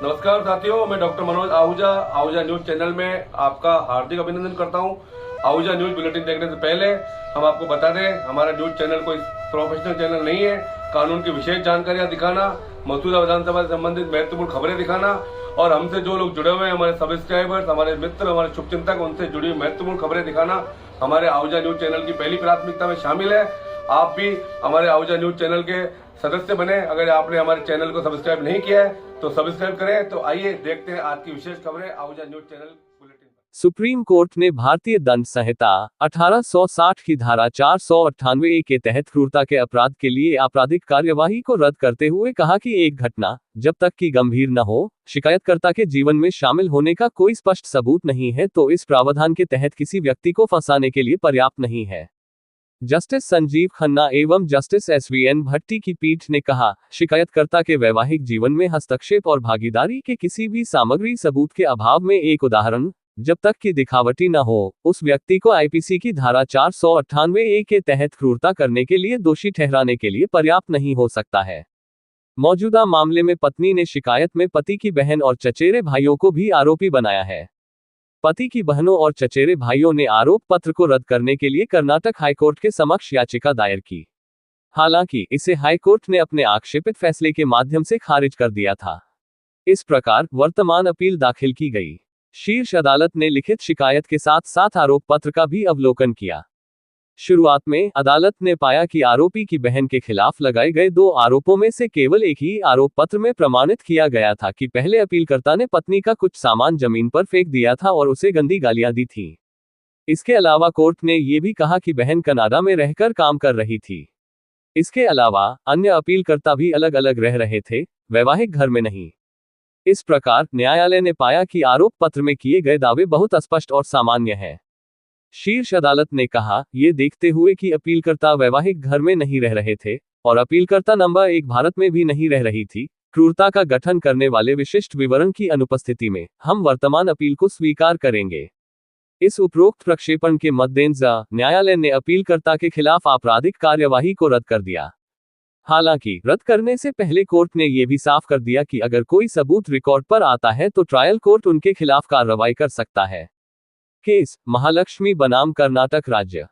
नमस्कार साथियों, मैं doctor Manoj Ahuja Ahuja news channel में आपका हार्दिक अभिनंदन करता हूं। आहूजा न्यूज बुलेटिन देखने से पहले हम आपको बता दें, हमारा न्यूज चैनल कोई प्रोफेशनल चैनल नहीं है। कानून की विशेष जानकारियां दिखाना, मसूदा विधानसभा से संबंधित महत्वपूर्ण खबरें दिखाना और हमसे जो लोग जुड़े हुए हैं, हमारे सब्सक्राइबर्स, हमारे मित्र, हमारे शुभचिंतक, उनसे जुड़ी हुई महत्वपूर्ण खबरें दिखाना हमारे आहूजा न्यूज चैनल की पहली प्राथमिकता में शामिल है। आप भी हमारे आहूजा न्यूज चैनल के सदस्य बने। अगर आपने हमारे चैनल को सब्सक्राइब नहीं किया है तो सब्सक्राइब करें। तो आइए देखते हैं आज की विशेष खबरें Ahuja news channel bulletin. Supreme court ने भारतीय दंड संहिता 1860 की धारा 498 के तहत क्रूरता के अपराध के लिए आपराधिक कार्यवाही को रद्द करते हुए कहा कि एक घटना जब तक कि गंभीर न हो, शिकायतकर्ता के जीवन में शामिल होने का कोई स्पष्ट सबूत नहीं है, तो इस प्रावधान के तहत किसी व्यक्ति को फंसाने के लिए पर्याप्त नहीं है। जस्टिस संजीव खन्ना एवं जस्टिस SVN भट्टी की पीठ ने कहा, शिकायतकर्ता के वैवाहिक जीवन में हस्तक्षेप और भागीदारी के किसी भी सामग्री सबूत के अभाव में एक उदाहरण जब तक कि दिखावटी न हो, उस व्यक्ति को IPC की धारा 498A के तहत क्रूरता करने के लिए दोषी ठहराने के लिए पर्याप्त नहीं हो सकता है। मौजूदा मामले में पत्नी ने शिकायत में पति की बहन और चचेरे भाइयों को भी आरोपी बनाया है। पति की बहनों और चचेरे भाइयों ने आरोप पत्र को रद्द करने के लिए कर्नाटक हाईकोर्ट के समक्ष याचिका दायर की। हालांकि इसे हाईकोर्ट ने अपने आक्षेपित फैसले के माध्यम से खारिज कर दिया था। इस प्रकार वर्तमान अपील दाखिल की गई। शीर्ष अदालत ने लिखित शिकायत के साथ साथ आरोप पत्र का भी अवलोकन किया। शुरुआत में अदालत ने पाया कि आरोपी की बहन के खिलाफ लगाए गए 2 आरोपों में से केवल एक ही आरोप पत्र में प्रमाणित किया गया था कि पहले अपीलकर्ता ने पत्नी का कुछ सामान जमीन पर फेंक दिया था और उसे गंदी गालियां दी थी। इसके अलावा कोर्ट ने यह भी कहा कि बहन कनाडा में रहकर काम कर रही थी। इसके अलावा अन्य अपीलकर्ता भी अलग अलग रह रहे थे, वैवाहिक घर में नहीं। इस प्रकार न्यायालय ने पाया कि आरोप पत्र में किए गए दावे बहुत अस्पष्ट और सामान्य हैं। शीर्ष अदालत ने कहा, ये देखते हुए कि अपीलकर्ता वैवाहिक घर में नहीं रह रहे थे और अपीलकर्ता नंबर 1 भारत में भी नहीं रह रही थी, क्रूरता का गठन करने वाले विशिष्ट विवरण की अनुपस्थिति में हम वर्तमान अपील को स्वीकार करेंगे। इस उपरोक्त प्रक्षेपण के मद्देनजर न्यायालय ने अपीलकर्ता के खिलाफ आपराधिक कार्यवाही को रद्द कर दिया। हालांकि रद्द करने से पहले कोर्ट ने यह भी साफ कर दिया कि अगर कोई सबूत रिकॉर्ड पर आता है तो ट्रायल कोर्ट उनके खिलाफ कार्रवाई कर सकता है। केस महालक्ष्मी बनाम कर्नाटक राज्य।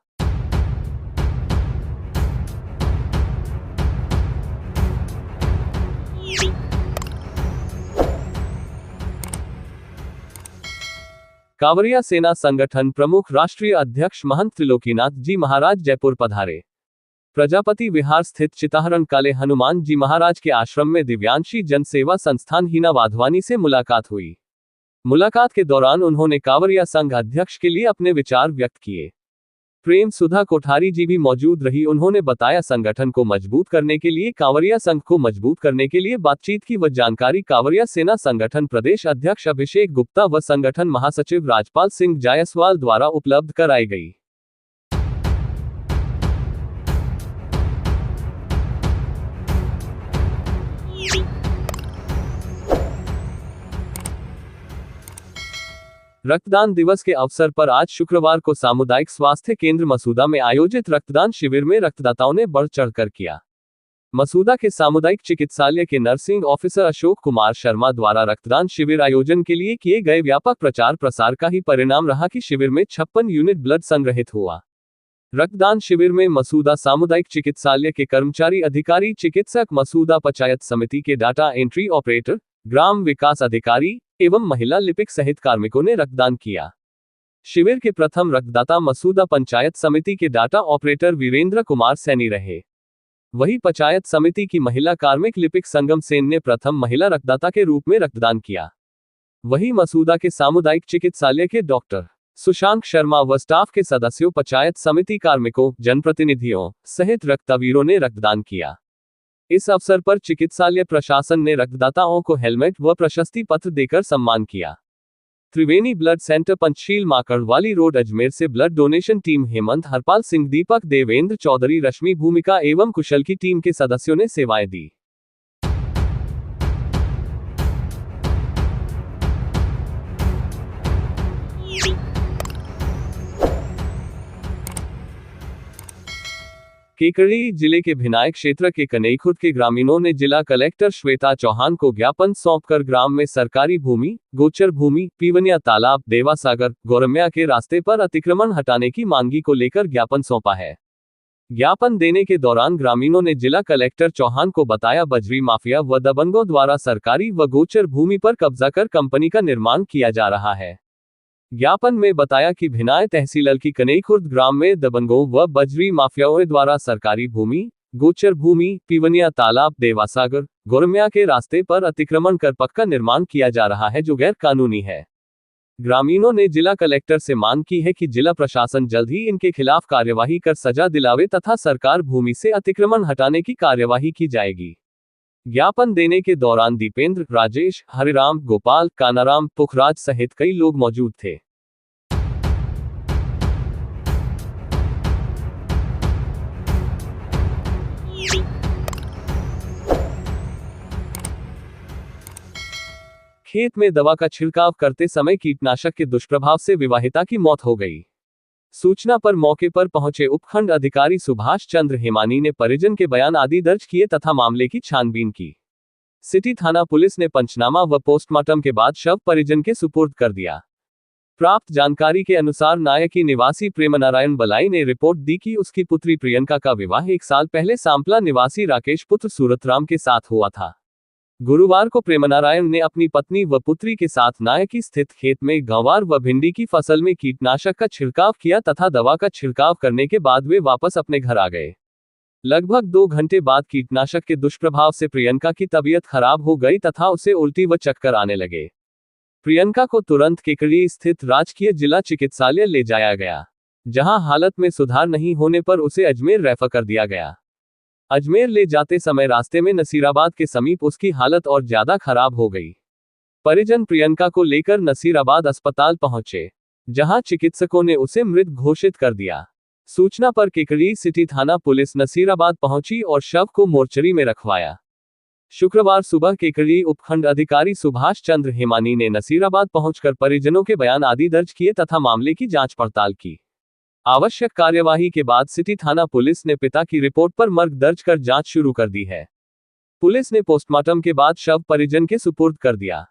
कांवरिया सेना संगठन प्रमुख राष्ट्रीय अध्यक्ष महंत त्रिलोकीनाथ जी महाराज जयपुर पधारे। प्रजापति विहार स्थित चिताहरण काले हनुमान जी महाराज के आश्रम में दिव्यांशी जन सेवा संस्थान हिना वाधवानी से मुलाकात हुई। मुलाकात के दौरान उन्होंने कांवरिया संघ अध्यक्ष के लिए अपने विचार व्यक्त किए। प्रेम सुधा कोठारी जी भी मौजूद रही। उन्होंने बताया, संगठन को मजबूत करने के लिए, कांवरिया संघ को मजबूत करने के लिए बातचीत की। वह जानकारी कांवरिया सेना संगठन प्रदेश अध्यक्ष अभिषेक गुप्ता व संगठन महासचिव राजपाल सिंह जायसवाल द्वारा उपलब्ध कराई गई। रक्तदान दिवस के अवसर पर आज शुक्रवार को सामुदायिक स्वास्थ्य केंद्र मसूदा में आयोजित रक्तदान शिविर में रक्तदाताओं ने बढ़ चढ़कर किया। मसूदा के सामुदायिक चिकित्सालय के नर्सिंग ऑफिसर अशोक कुमार शर्मा द्वारा रक्तदान शिविर आयोजन के लिए किए गए व्यापक प्रचार प्रसार का ही परिणाम रहा कि शिविर में 56 यूनिट ब्लड संग्रहित हुआ। रक्तदान शिविर में मसूदा सामुदायिक चिकित्सालय के कर्मचारी, अधिकारी, चिकित्सक, मसूदा पंचायत समिति के डाटा एंट्री ऑपरेटर, ग्राम विकास अधिकारी एवं महिला लिपिक सहित कार्मिकों ने रक्तदान किया। शिविर के प्रथम रक्तदाता मसूदा पंचायत समिति के डाटा ऑपरेटर वीरेंद्र कुमार सैनी रहे। वही पंचायत समिति की महिला कार्मिक लिपिक संगम सेन ने प्रथम महिला रक्तदाता के रूप में रक्तदान किया। वही मसूदा के सामुदायिक चिकित्सालय के डॉक्टर सुशांक शर्मा व स्टाफ के सदस्यों, पंचायत समिति कार्मिकों, जनप्रतिनिधियों सहित रक्तवीरों ने रक्तदान किया। इस अवसर पर चिकित्सालय प्रशासन ने रक्तदाताओं को हेलमेट व प्रशस्ति पत्र देकर सम्मान किया। Triveni blood centre, Panchsheel, Makadwali road, Ajmer से blood donation team Hemant, Harpal Singh, Deepak, Devendra Chaudhary, Rashmi, Bhumika एवं कुशल की टीम के सदस्यों ने सेवाएं दी। केकड़ी जिले के भिनाय क्षेत्र के कनईखुर्द के ग्रामीणों ने जिला कलेक्टर श्वेता चौहान को ज्ञापन सौंपकर ग्राम में सरकारी भूमि, गोचर भूमि, पीवनिया तालाब, देवासागर, गौरम्या के रास्ते पर अतिक्रमण हटाने की मांगी को लेकर ज्ञापन सौंपा है। ज्ञापन देने के दौरान ग्रामीणों ने जिला कलेक्टर चौहान को बताया बजरी माफिया व दबंगों द्वारा सरकारी व गोचर भूमि पर कब्जा कर कंपनी का निर्माण किया जा रहा है। ज्ञापन में बताया कि भिनाय तहसील की कनईखुर्द ग्राम में दबंगों व बजरी माफियाओं द्वारा सरकारी भूमि, गोचर भूमि, पीवनिया तालाब, देवासागर, गौरम्या के रास्ते पर अतिक्रमण कर पक्का निर्माण किया जा रहा है जो गैर कानूनी है। ग्रामीणों ने जिला कलेक्टर से मांग की है कि जिला प्रशासन जल्द ही इनके खिलाफ कार्यवाही कर सजा दिलावे तथा सरकार भूमि से अतिक्रमण हटाने की कार्यवाही की जाएगी। ज्ञापन देने के दौरान दीपेंद्र, राजेश, हरिराम, गोपाल, कानाराम, पुखराज सहित कई लोग मौजूद थे। खेत में दवा का छिड़काव करते समय कीटनाशक के दुष्प्रभाव से विवाहिता की मौत हो गई। सूचना पर मौके पर पहुंचे उपखंड अधिकारी सुभाष चंद्र हेमानी ने परिजन के बयान आदि दर्ज किए तथा मामले की छानबीन की। सिटी थाना पुलिस ने पंचनामा व पोस्टमार्टम के बाद शव परिजन के सुपुर्द कर दिया। प्राप्त जानकारी के अनुसार नायकी निवासी प्रेमनारायण बलाई ने रिपोर्ट दी कि उसकी पुत्री प्रियंका का विवाह 1 साल पहले सांपला निवासी राकेश पुत्र सूरतराम के साथ हुआ था। गुरुवार को प्रेमनारायण ने अपनी पत्नी व पुत्री के साथ नायकी स्थित खेत में गंवार व भिंडी की फसल में कीटनाशक का छिड़काव किया तथा दवा का छिड़काव करने के बाद वे वापस अपने घर आ गए। लगभग 2 घंटे बाद कीटनाशक के दुष्प्रभाव से प्रियंका की तबीयत खराब हो गई तथा उसे उल्टी व चक्कर आने लगे। प्रियंका को तुरंत केकड़ी स्थित राजकीय जिला चिकित्सालय ले जाया गया, जहां हालत में सुधार नहीं होने पर उसे अजमेर रेफर कर दिया गया। अजमेर ले जाते समय रास्ते में नसीराबाद के समीप उसकी हालत और ज्यादा खराब हो गई। परिजन प्रियंका को लेकर नसीराबाद अस्पताल पहुंचे, जहां चिकित्सकों ने उसे मृत घोषित कर दिया। सूचना पर केकड़ी सिटी थाना पुलिस नसीराबाद पहुंची और शव को मोर्चरी में रखवाया। शुक्रवार सुबह केकड़ी उपखंड अधिकारी सुभाष चंद्र हेमानी ने नसीराबाद पहुंचकर परिजनों के बयान आदि दर्ज किए तथा मामले की जांच पड़ताल की। आवश्यक कार्यवाही के बाद सिटी थाना पुलिस ने पिता की रिपोर्ट पर मर्ग दर्ज कर जांच शुरू कर दी है। पुलिस ने पोस्टमार्टम के बाद शव परिजन के सुपुर्द कर दिया।